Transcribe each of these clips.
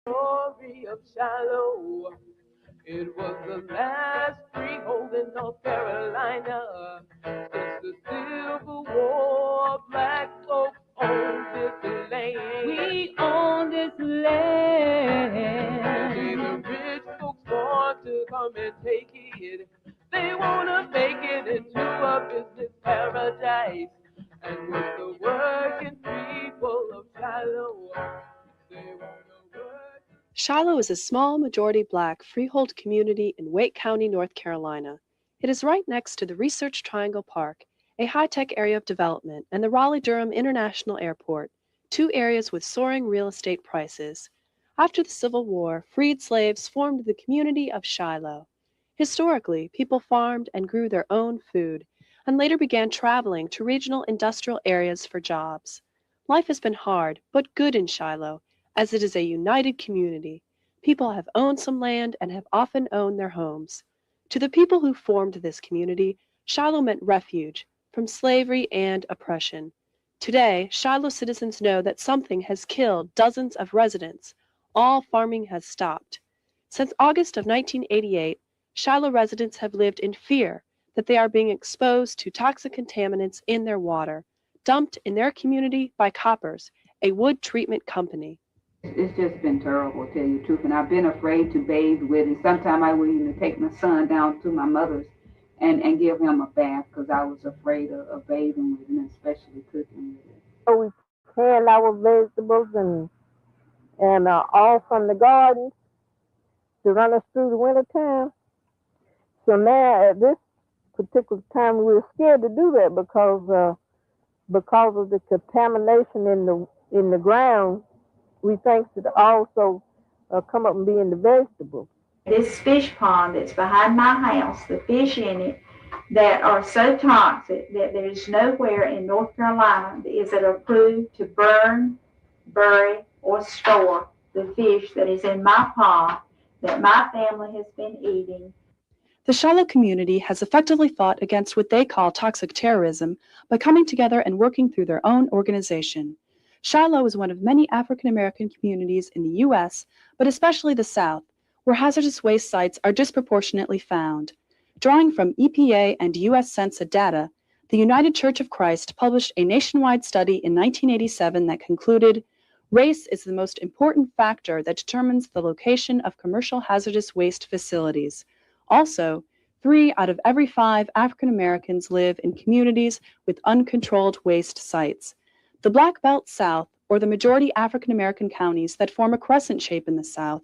Story of Shiloh. It was the last freehold in North Carolina. Since the Civil War, black folks owned this land. We own this land. Only the rich folks want to come and take it. They want to make it into a business paradise. And with the working people of Shiloh, they want to work. Shiloh is a small majority black freehold community in Wake County, North Carolina. It is right next to the Research Triangle Park, a high-tech area of development, and the Raleigh-Durham International Airport, two areas with soaring real estate prices. After the Civil War, freed slaves formed the community of Shiloh. Historically, people farmed and grew their own food, and later began traveling to regional industrial areas for jobs. Life has been hard, but good in Shiloh, as it is a united community. People have owned some land and have often owned their homes. To the people who formed this community, Shiloh meant refuge from slavery and oppression. Today, Shiloh citizens know that something has killed dozens of residents. All farming has stopped. Since August of 1988, Shiloh residents have lived in fear that they are being exposed to toxic contaminants in their water, dumped in their community by Coppers, a wood treatment company. It's just been terrible, to tell you the truth. And I've been afraid to bathe with it. Sometimes I would even take my son down to my mother's and give him a bath because I was afraid of bathing with it, and especially cooking with it. So we canned our vegetables and all from the garden to run us through the winter time. So now at this particular time we're scared to do that because of the contamination in the ground. We think that also come up and be in the vegetables. This fish pond that's behind my house, the fish in it that are so toxic that there's nowhere in North Carolina is it approved to burn, bury, or store the fish that is in my pond that my family has been eating. The Shiloh community has effectively fought against what they call toxic terrorism by coming together and working through their own organization. Shiloh is one of many African American communities in the U.S., but especially the South, where hazardous waste sites are disproportionately found. Drawing from EPA and U.S. Census data, the United Church of Christ published a nationwide study in 1987 that concluded, race is the most important factor that determines the location of commercial hazardous waste facilities. Also, 3 out of every 5 African Americans live in communities with uncontrolled waste sites. The Black Belt South, or the majority African American counties that form a crescent shape in the South,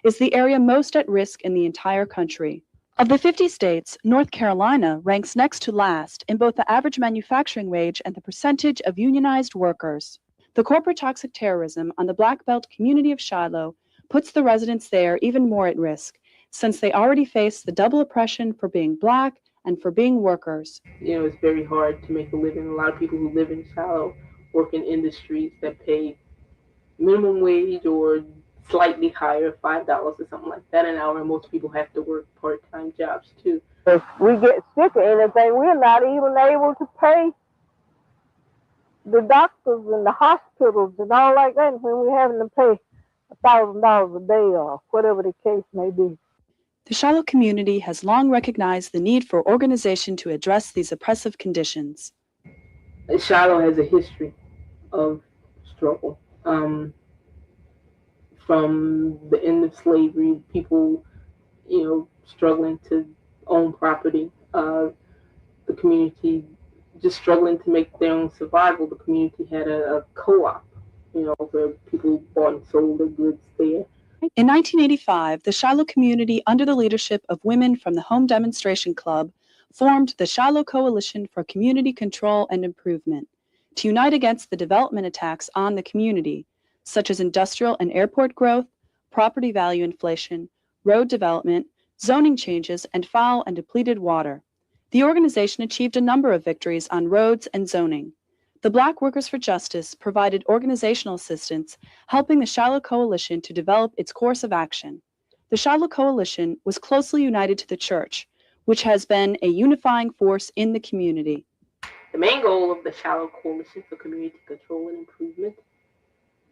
is the area most at risk in the entire country. Of the 50 states, North Carolina ranks next to last in both the average manufacturing wage and the percentage of unionized workers. The corporate toxic terrorism on the Black Belt community of Shiloh puts the residents there even more at risk, since they already face the double oppression for being black and for being workers. It's very hard to make a living. A lot of people who live in Shiloh work in industries that pay minimum wage or slightly higher, $5 or something like that an hour, and most people have to work part-time jobs too. If we get sick or anything, we're not even able to pay the doctors and the hospitals and all like that when we're having to pay $1,000 a day or whatever the case may be. The Shiloh community has long recognized the need for organization to address these oppressive conditions. Shiloh has a history of struggle. From the end of slavery, people, struggling to own property, the community just struggling to make their own survival. The community had a co-op, where people bought and sold their goods there. In 1985, the Shiloh community, under the leadership of women from the Home Demonstration Club, formed the Shiloh Coalition for Community Control and Improvement to unite against the development attacks on the community, such as industrial and airport growth, property value inflation, road development, zoning changes, and foul and depleted water. The organization achieved a number of victories on roads and zoning. The Black Workers for Justice provided organizational assistance, helping the Shiloh Coalition to develop its course of action. The Shiloh Coalition was closely united to the church, which has been a unifying force in the community. The main goal of the Shiloh Coalition for Community Control and Improvement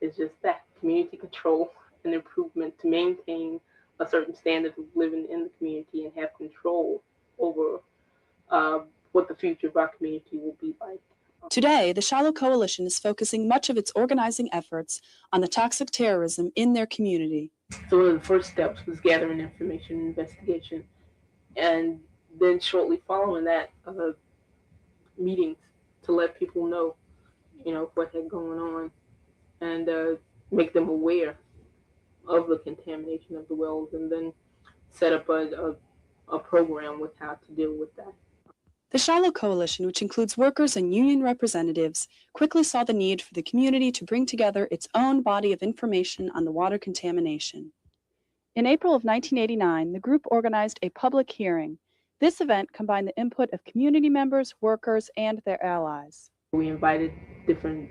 is just that, community control an improvement to maintain a certain standard of living in the community and have control over what the future of our community will be like. Today, the Shiloh Coalition is focusing much of its organizing efforts on the toxic terrorism in their community. So one of the first steps was gathering information and investigation, and then shortly following that, meetings to let people know, what had going on, and make them aware of the contamination of the wells, and then set up a program with how to deal with that. The Shiloh Coalition, which includes workers and union representatives, quickly saw the need for the community to bring together its own body of information on the water contamination. In April of 1989, the group organized a public hearing. This event combined the input of community members, workers, and their allies. We invited different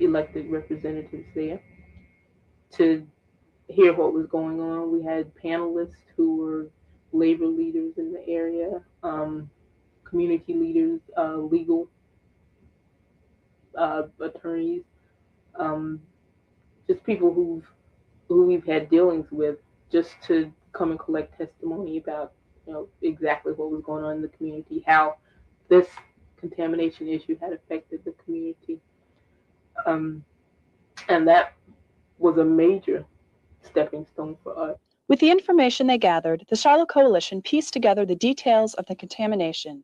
elected representatives there to hear what was going on. We had panelists who were labor leaders in the area, community leaders, legal attorneys, just people who we've had dealings with, just to come and collect testimony about exactly what was going on in the community, how this contamination issue had affected the community, and that was a major stepping stone for us. With the information they gathered, the Shiloh Coalition pieced together the details of the contamination.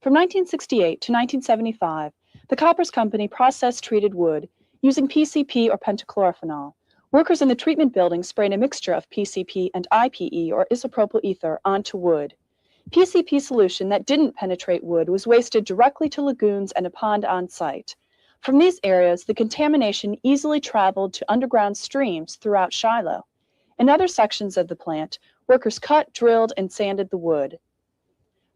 From 1968 to 1975, the Koppers Company processed treated wood using PCP or pentachlorophenol. Workers in the treatment building sprayed a mixture of PCP and IPE or isopropyl ether onto wood. PCP solution that didn't penetrate wood was wasted directly to lagoons and a pond on site. From these areas, the contamination easily traveled to underground streams throughout Shiloh. In other sections of the plant, workers cut, drilled, and sanded the wood.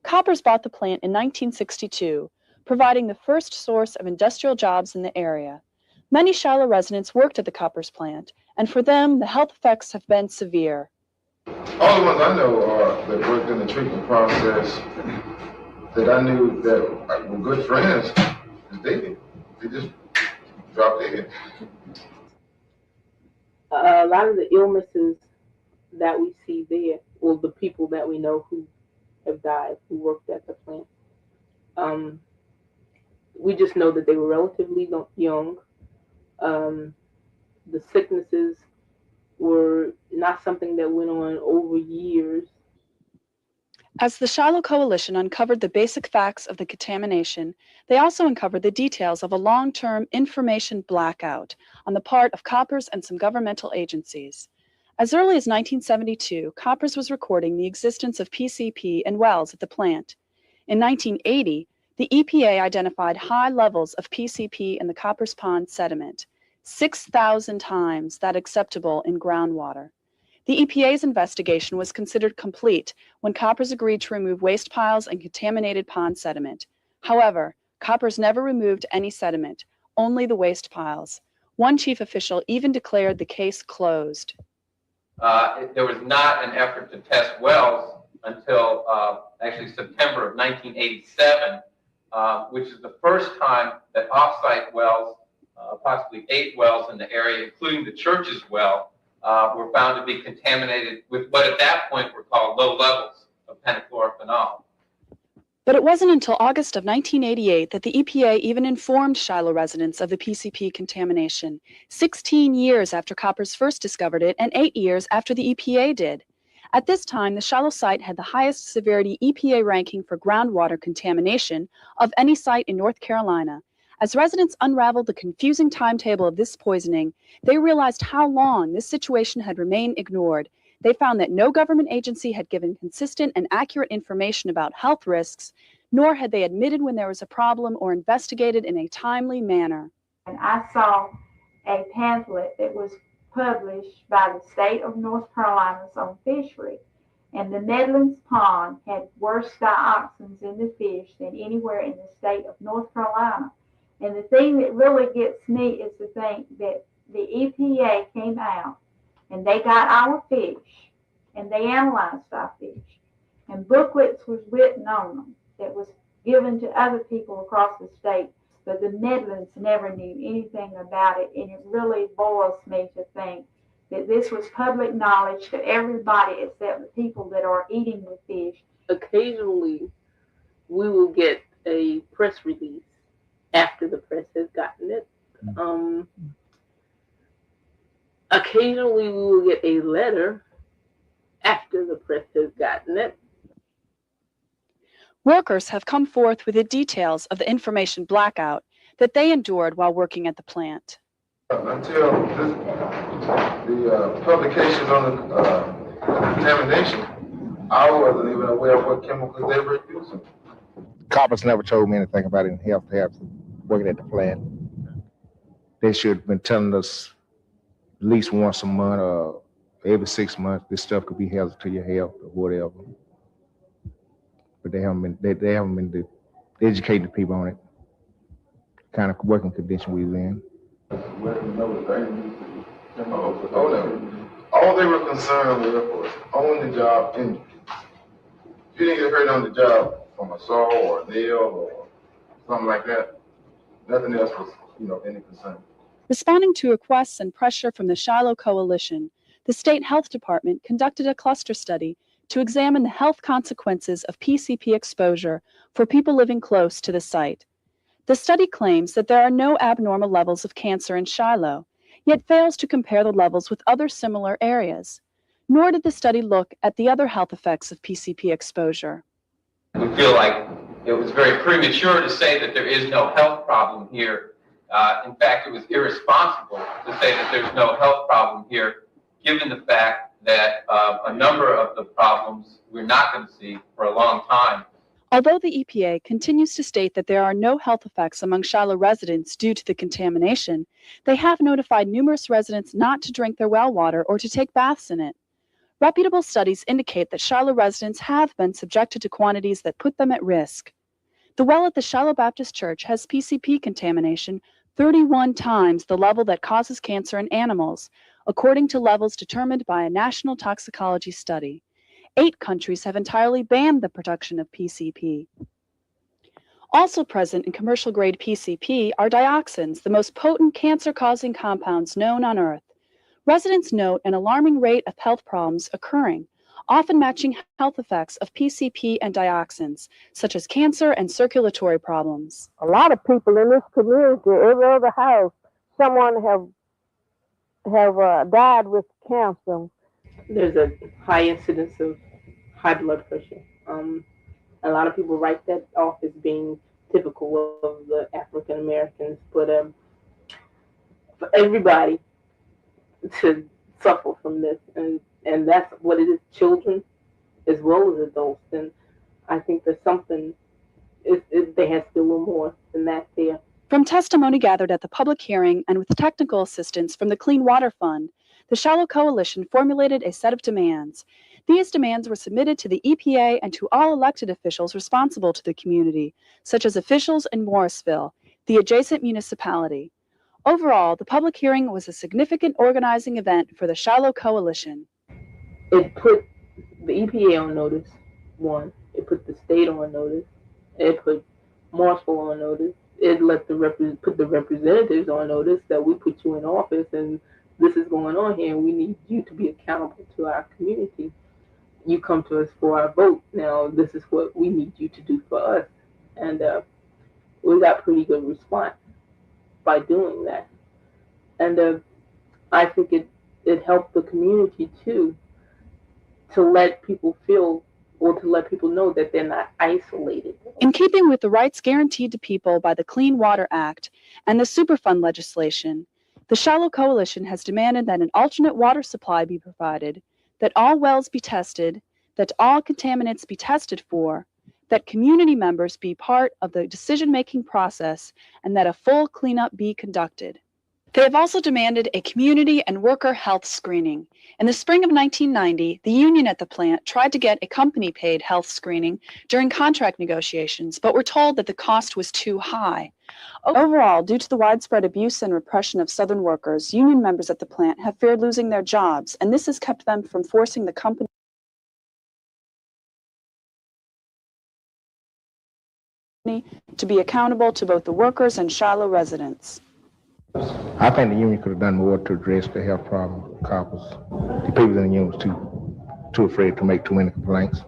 Koppers bought the plant in 1962, providing the first source of industrial jobs in the area. Many Shiloh residents worked at the Koppers plant, and for them, the health effects have been severe. All the ones I know that worked in the treatment process that I knew that were good friends is dead. They just dropped dead. A lot of the illnesses that we see there, well, the people that we know who have died, who worked at the plant, we just know that they were relatively young. The sicknesses were not something that went on over years. As the Shiloh Coalition uncovered the basic facts of the contamination, they also uncovered the details of a long-term information blackout on the part of Koppers and some governmental agencies. As early as 1972, Koppers was recording the existence of PCP in wells at the plant. In 1980, the EPA identified high levels of PCP in the Koppers Pond sediment, 6,000 times that acceptable in groundwater. The EPA's investigation was considered complete when Koppers agreed to remove waste piles and contaminated pond sediment. However, Koppers never removed any sediment, only the waste piles. One chief official even declared the case closed. There was not an effort to test wells until actually September of 1987, which is the first time that off-site wells, possibly 8 wells in the area, including the church's well, were found to be contaminated with what at that point were called low levels of pentachlorophenol. But it wasn't until August of 1988 that the EPA even informed Shiloh residents of the PCP contamination, 16 years after Koppers first discovered it and 8 years after the EPA did. At this time, the Shiloh site had the highest severity EPA ranking for groundwater contamination of any site in North Carolina. As residents unraveled the confusing timetable of this poisoning, they realized how long this situation had remained ignored. They found that no government agency had given consistent and accurate information about health risks, nor had they admitted when there was a problem or investigated in a timely manner. And I saw a pamphlet that was published by the state of North Carolina on fishery, and the Medlands Pond had worse dioxins in the fish than anywhere in the state of North Carolina. And the thing that really gets me is to think that the EPA came out and they got our fish and they analyzed our fish, and booklets was written on them that was given to other people across the state, but the Medlands never knew anything about it. And it really boils me to think that this was public knowledge to everybody except the people that are eating the fish. Occasionally, we will get a press release after the press has gotten it. Occasionally, we will get a letter after the press has gotten it. Workers have come forth with the details of the information blackout that they endured while working at the plant. Until the publication on the contamination, I wasn't even aware of what chemicals they were using. Coppers never told me anything about it in health working at the plant. They should have been telling us at least once a month or every 6 months this stuff could be hazardous to your health or whatever. But they haven't been educating the people on it, kind of working condition we was in. All they were concerned with was on the job injury. If you didn't get hurt on the job from a saw or a nail or something like that, nothing else was, any concern. Responding to requests and pressure from the Shiloh Coalition, the State Health Department conducted a cluster study to examine the health consequences of PCP exposure for people living close to the site. The study claims that there are no abnormal levels of cancer in Shiloh, yet fails to compare the levels with other similar areas. Nor did the study look at the other health effects of PCP exposure. We feel like it was very premature to say that there is no health problem here. In fact, it was irresponsible to say that there's no health problem here, given the fact that a number of the problems we're not going to see for a long time. Although the EPA continues to state that there are no health effects among Shiloh residents due to the contamination, they have notified numerous residents not to drink their well water or to take baths in it. Reputable studies indicate that Shiloh residents have been subjected to quantities that put them at risk. The well at the Shiloh Baptist Church has PCP contamination 31 times the level that causes cancer in animals, according to levels determined by a national toxicology study. 8 countries have entirely banned the production of PCP. Also present in commercial-grade PCP are dioxins, the most potent cancer-causing compounds known on Earth. Residents note an alarming rate of health problems occurring, often matching health effects of PCP and dioxins, such as cancer and circulatory problems. A lot of people in this community, every other house, someone have died with cancer. There's a high incidence of high blood pressure. A lot of people write that off as being typical of the African Americans, but for everybody to suffer from this, and that's what it is, children as well as adults, and I think there's something, there has to be a little more than that there. From testimony gathered at the public hearing and with technical assistance from the Clean Water Fund, the Shiloh Coalition formulated a set of demands. These demands were submitted to the EPA and to all elected officials responsible to the community, such as officials in Morrisville, the adjacent municipality. Overall, the public hearing was a significant organizing event for the Shiloh Coalition. It put the EPA on notice, one. It put the state on notice. It put Morrisville on notice. It let put the representatives on notice that we put you in office and this is going on here and we need you to be accountable to our community. You come to us for our vote. Now, this is what we need you to do for us. And we got pretty good response by doing that. And I think it helped the community too, to let people feel or to let people know that they're not isolated. In keeping with the rights guaranteed to people by the Clean Water Act and the Superfund legislation, the Shiloh Coalition has demanded that an alternate water supply be provided, that all wells be tested, that all contaminants be tested for, that community members be part of the decision-making process, and that a full cleanup be conducted. They have also demanded a community and worker health screening. In the spring of 1990, the union at the plant tried to get a company-paid health screening during contract negotiations, but were told that the cost was too high. Overall, due to the widespread abuse and repression of Southern workers, union members at the plant have feared losing their jobs, and this has kept them from forcing the company to be accountable to both the workers and Shiloh residents. I think the union could have done more to address the health problem of coppers. The people in the union was too afraid to make too many complaints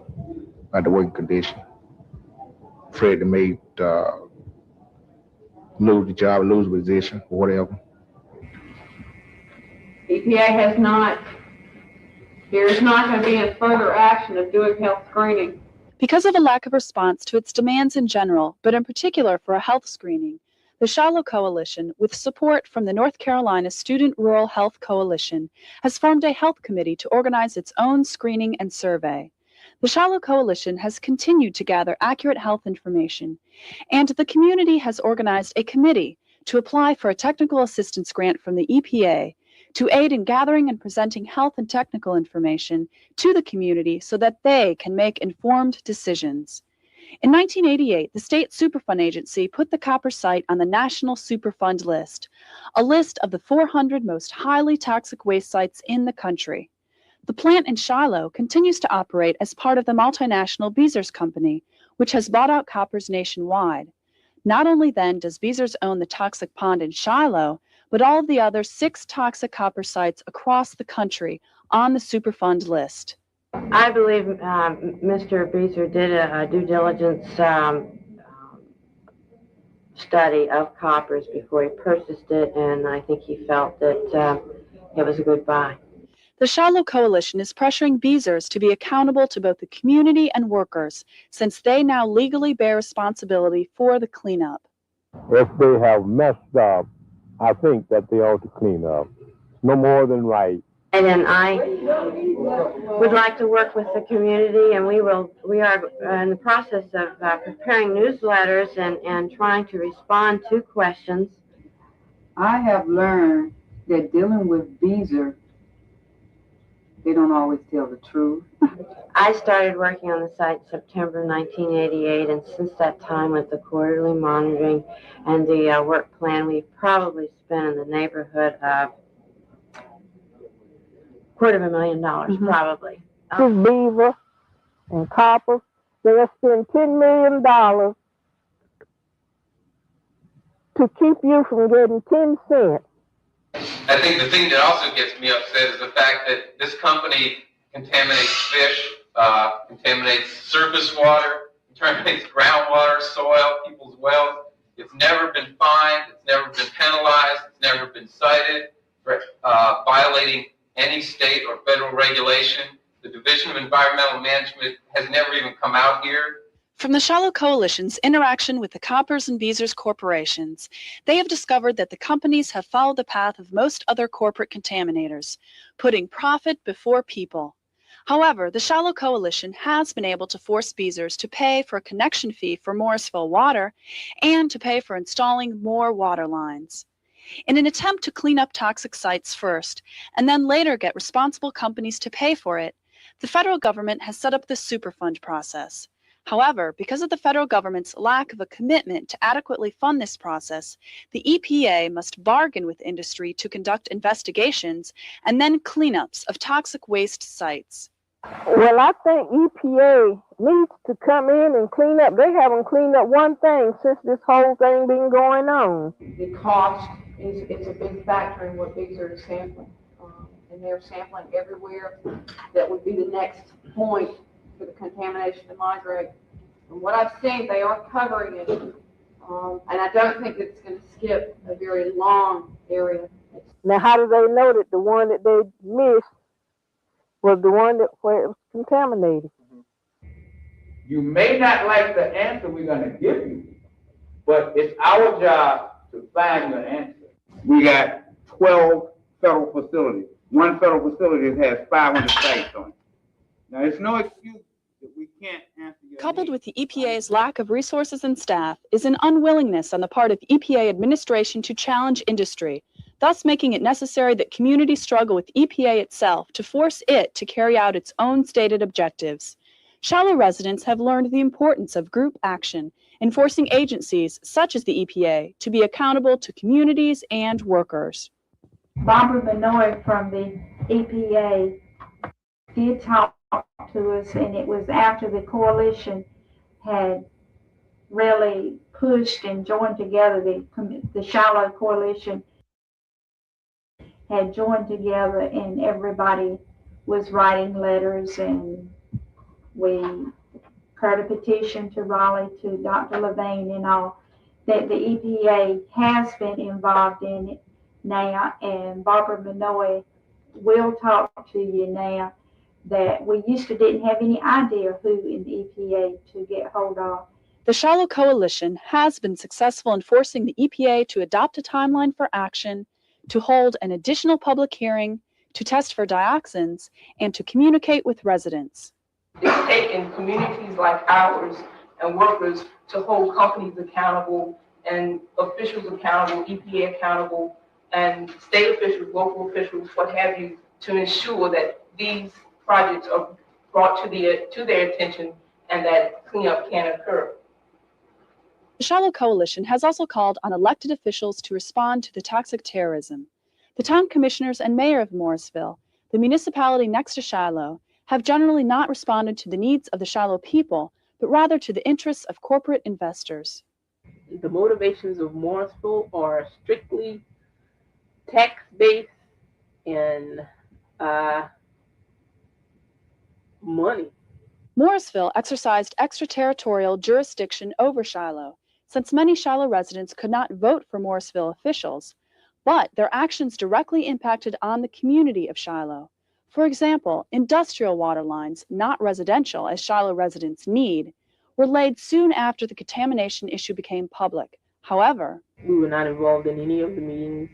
about the working condition. Afraid to make lose the job, lose the position, or whatever. EPA has not, there is not going to be a further action of doing health screening. Because of a lack of response to its demands in general, but in particular for a health screening, the Shiloh Coalition, with support from the North Carolina Student Rural Health Coalition, has formed a health committee to organize its own screening and survey. The Shiloh Coalition has continued to gather accurate health information, and the community has organized a committee to apply for a technical assistance grant from the EPA to aid in gathering and presenting health and technical information to the community so that they can make informed decisions. In 1988, the State Superfund Agency put the copper site on the National Superfund list, a list of the 400 most highly toxic waste sites in the country. The plant in Shiloh continues to operate as part of the multinational Beezers Company, which has bought out coppers nationwide. Not only then does Beezers own the toxic pond in Shiloh, but all of the other 6 toxic copper sites across the country on the Superfund list. I believe Mr. Beezer did a due diligence study of coppers before he purchased it, and I think he felt that it was a good buy. The Shiloh Coalition is pressuring Beezers to be accountable to both the community and workers, since they now legally bear responsibility for the cleanup. If they have messed up, I think that they ought to clean up. No more than right. And then I would like to work with the community, and we are in the process of preparing newsletters and trying to respond to questions. I have learned that dealing with Beezer, they don't always tell the truth. I started working on the site in September 1988, and since that time with the quarterly monitoring and the work plan, we've probably spent in the neighborhood of $250,000, probably. This beaver and copper, they'll spend $10 million to keep you from getting 10 cents. I think the thing that also gets me upset is the fact that this company contaminates fish, contaminates surface water, contaminates groundwater, soil, people's wells. It's never been fined, it's never been penalized, it's never been cited for violating any state or federal regulation. The Division of Environmental Management has never even come out here. From the Shiloh Coalition's interaction with the Coppers and Beezers corporations, they have discovered that the companies have followed the path of most other corporate contaminators, putting profit before people. However, the Shiloh Coalition has been able to force Beezers to pay for a connection fee for Morrisville Water and to pay for installing more water lines. In an attempt to clean up toxic sites first, and then later get responsible companies to pay for it, the federal government has set up the Superfund process. However, because of the federal government's lack of a commitment to adequately fund this process, the EPA must bargain with industry to conduct investigations and then cleanups of toxic waste sites. Well, I think EPA needs to come in and clean up. They haven't cleaned up one thing since this whole thing been going on. The cost is a big factor in what Beezer is sampling. And they're sampling everywhere. That would be the next point for the contamination to migrate. From what I've seen, they are covering it. And I don't think it's going to skip a very long area. Now, how do they know that the one that they missed was the one where it was contaminated? You may not like the answer we're going to give you, but it's our job to find you an answer. We got 12 federal facilities. One federal facility has 500 sites on it. Now, it's no excuse that we can't answer your Coupled needs. with the EPA's lack of resources and staff is an unwillingness on the part of EPA administration to challenge industry, thus making it necessary that communities struggle with EPA itself to force it to carry out its own stated objectives. Shiloh residents have learned the importance of group action in forcing agencies such as the EPA to be accountable to communities and workers. Barbara Benoit from the EPA did talk to us, and it was after the coalition had really pushed and joined together, the Shiloh Coalition had joined together, and everybody was writing letters, and we heard a petition to Raleigh, to Dr. Levain and all, that the EPA has been involved in it now, and Barbara Minoy will talk to you now, that we used to didn't have any idea who in the EPA to get hold of. The Shiloh Coalition has been successful in forcing the EPA to adopt a timeline for action, to hold an additional public hearing, to test for dioxins, and to communicate with residents. It's taken communities like ours and workers to hold companies accountable and officials accountable, EPA accountable, and state officials, local officials, what have you, to ensure that these projects are brought to their attention and that cleanup can occur. The Shiloh Coalition has also called on elected officials to respond to the toxic terrorism. The town commissioners and mayor of Morrisville, the municipality next to Shiloh, have generally not responded to the needs of the Shiloh people, but rather to the interests of corporate investors. The motivations of Morrisville are strictly tax-based and money. Morrisville exercised extraterritorial jurisdiction over Shiloh, since many Shiloh residents could not vote for Morrisville officials, but their actions directly impacted on the community of Shiloh. For example, industrial water lines, not residential as Shiloh residents need, were laid soon after the contamination issue became public. However, we were not involved in any of the meetings,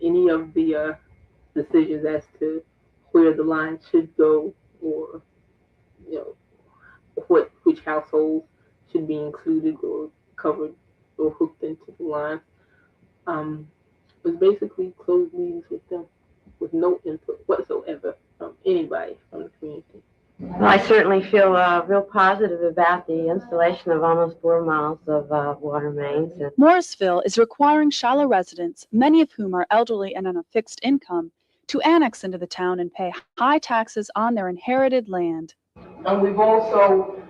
any of the decisions as to where the lines should go, or which households should be included or covered or hooked into the line. It was basically closed meetings with them, with no input whatsoever from anybody from the community. Well, I certainly feel real positive about the installation of almost 4 miles of water mains. Morrisville is requiring Shiloh residents, many of whom are elderly and on a fixed income, to annex into the town and pay high taxes on their inherited land. And we've also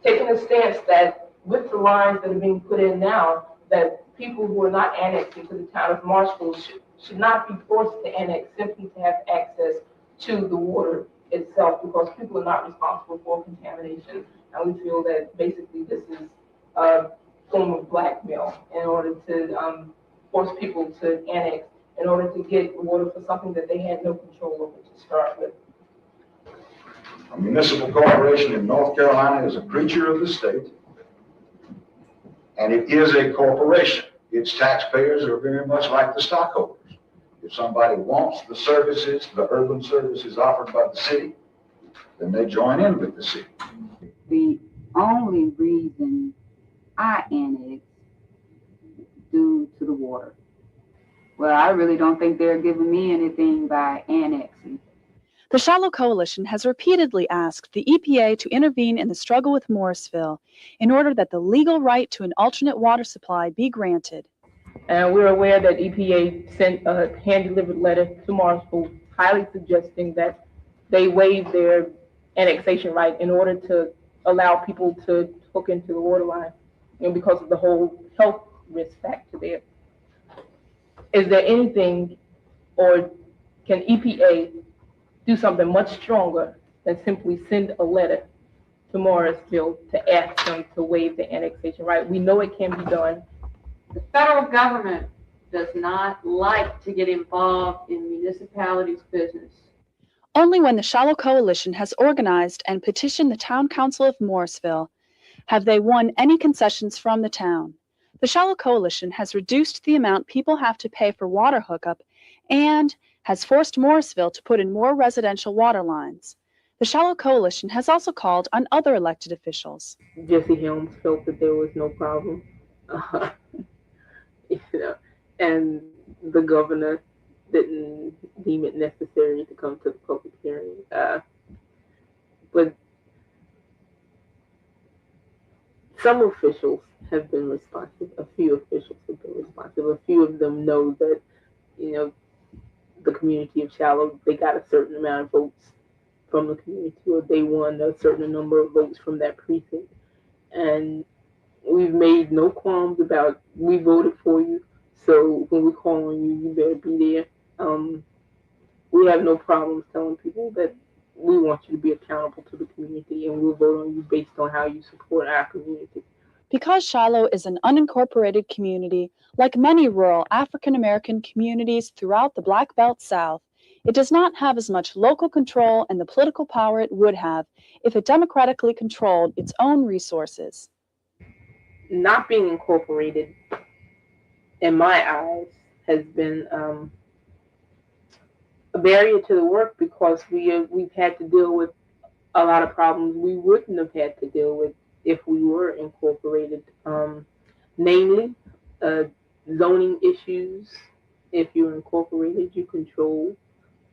taken a stance that with the lines that are being put in now, that people who are not annexed into the town of Morrisville should not be forced to annex simply to have access to the water itself, because people are not responsible for contamination. And we feel that basically this is a form of blackmail in order to force people to annex in order to get water for something that they had no control over to start with. A municipal corporation in North Carolina is a creature of the state, and it is a corporation. Its taxpayers are very much like the stockholders. If somebody wants the services, the urban services offered by the city, then they join in with the city. The only reason I annexed due to the water. Well, I really don't think they're giving me anything by annexing. The Shiloh Coalition has repeatedly asked the EPA to intervene in the struggle with Morrisville in order that the legal right to an alternate water supply be granted. And we're aware that EPA sent a hand-delivered letter to Morrisville highly suggesting that they waive their annexation right in order to allow people to hook into the water line, because of the whole health risk factor there. Is there anything, or can EPA do something much stronger than simply send a letter to Morrisville to ask them to waive the annexation right? We know it can be done. The federal government does not like to get involved in municipalities' business. Only when the Shiloh Coalition has organized and petitioned the Town Council of Morrisville have they won any concessions from the town. The Shiloh Coalition has reduced the amount people have to pay for water hookup and has forced Morrisville to put in more residential water lines. The Shiloh Coalition has also called on other elected officials. Jesse Helms felt that there was no problem. And the governor didn't deem it necessary to come to the public hearing. But some officials have been responsive. A few officials have been responsive. A few of them know that, the community of Shiloh, they got a certain amount of votes from the community, or they won a certain number of votes from that precinct. And we've made no qualms about, we voted for you, so when we call on you, you better be there. we have no problems telling people that we want you to be accountable to the community, and we'll vote on you based on how you support our community. Because Shiloh is an unincorporated community, like many rural African American communities throughout the Black Belt South, it does not have as much local control and the political power it would have if it democratically controlled its own resources. Not being incorporated, in my eyes, has been a barrier to the work because we've had to deal with a lot of problems we wouldn't have had to deal with if we were incorporated, namely zoning issues. If you're incorporated, you control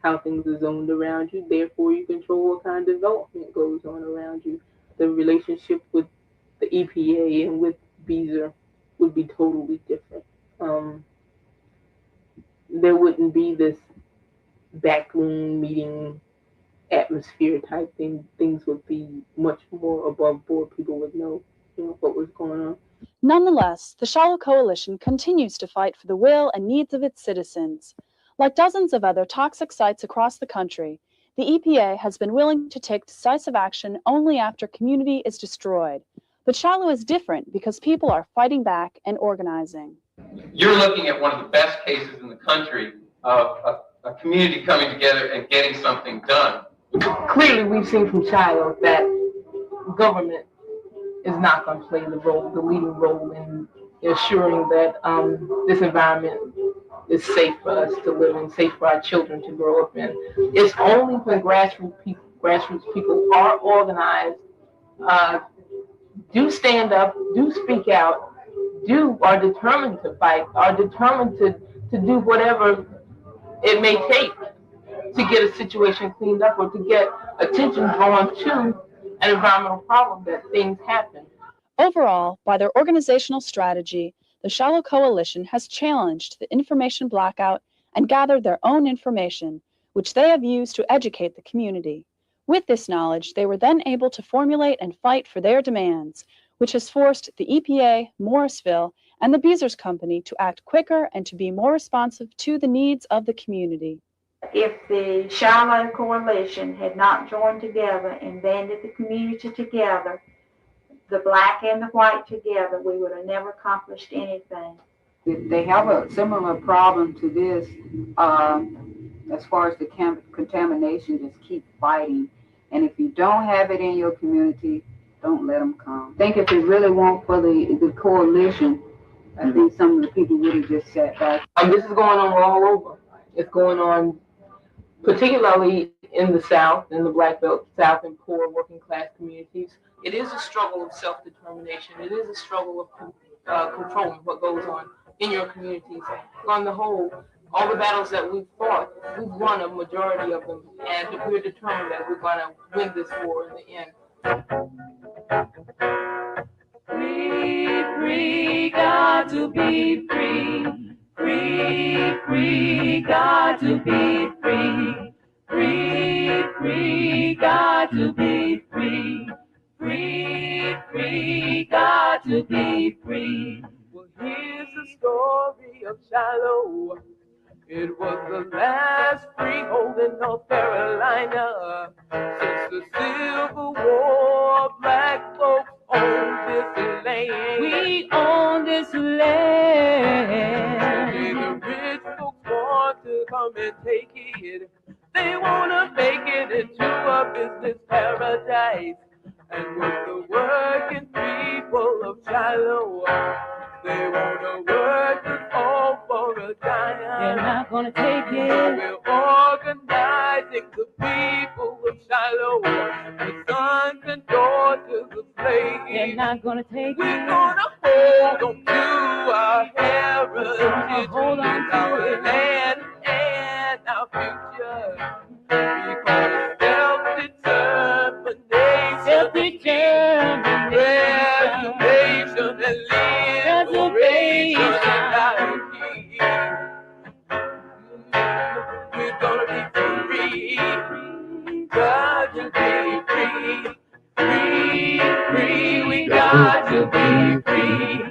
how things are zoned around you. Therefore, you control what kind of development goes on around you. The relationship with the EPA and with Beezer would be totally different. There wouldn't be this backroom meeting atmosphere type thing. Things would be much more above board. People would know, what was going on. Nonetheless, the Shiloh Coalition continues to fight for the will and needs of its citizens. Like dozens of other toxic sites across the country, the EPA has been willing to take decisive action only after community is destroyed. But Shiloh is different because people are fighting back and organizing. You're looking at one of the best cases in the country of a community coming together and getting something done. Clearly, we've seen from Shiloh that government is not going to play the leading role in ensuring that this environment is safe for us to live in, safe for our children to grow up in. It's only when grassroots people are organized, do stand up, do speak out, are determined to fight, are determined to do whatever it may take to get a situation cleaned up or to get attention drawn to an environmental problem that things happen. Overall, by their organizational strategy, the Shiloh Coalition has challenged the information blackout and gathered their own information, which they have used to educate the community. With this knowledge, they were then able to formulate and fight for their demands, which has forced the EPA, Morrisville, and the Beezers Company to act quicker and to be more responsive to the needs of the community. If the Shiloh Coalition had not joined together and banded the community together, the black and the white together, we would have never accomplished anything. They have a similar problem to this as far as the contamination. Just keep fighting. And if you don't have it in your community, don't let them come. I think if they really want for the coalition, I think some of the people would have just sat back. This is going on all over. It's going on particularly in the South, in the Black Belt South and poor working class communities. It is a struggle of self-determination. It is a struggle of controlling what goes on in your communities. On the whole, all the battles that we've fought, we've won a majority of them, and we're determined that we're going to win this war in the end. Free, got to be free. Free, got to be free. Free, got to be free. Free, got to be free. Well, here's the story of Shiloh. It was the last freehold in North Carolina. Since the Civil War, black folks own this land. We own this land. Only the rich folks want to come and take it. They want to make it into a business paradise. And with the working people of Shiloh, they want to work us all for a dime. They're not going to take it. So we're organizing the people of Shiloh, the sons and daughters of slaves. They're not going to take it. We're going to hold on to our heritage, hold on to our land and our future. Because self-determination, reservation and liberation and we're gonna be free, got to be free, free, we got to be free.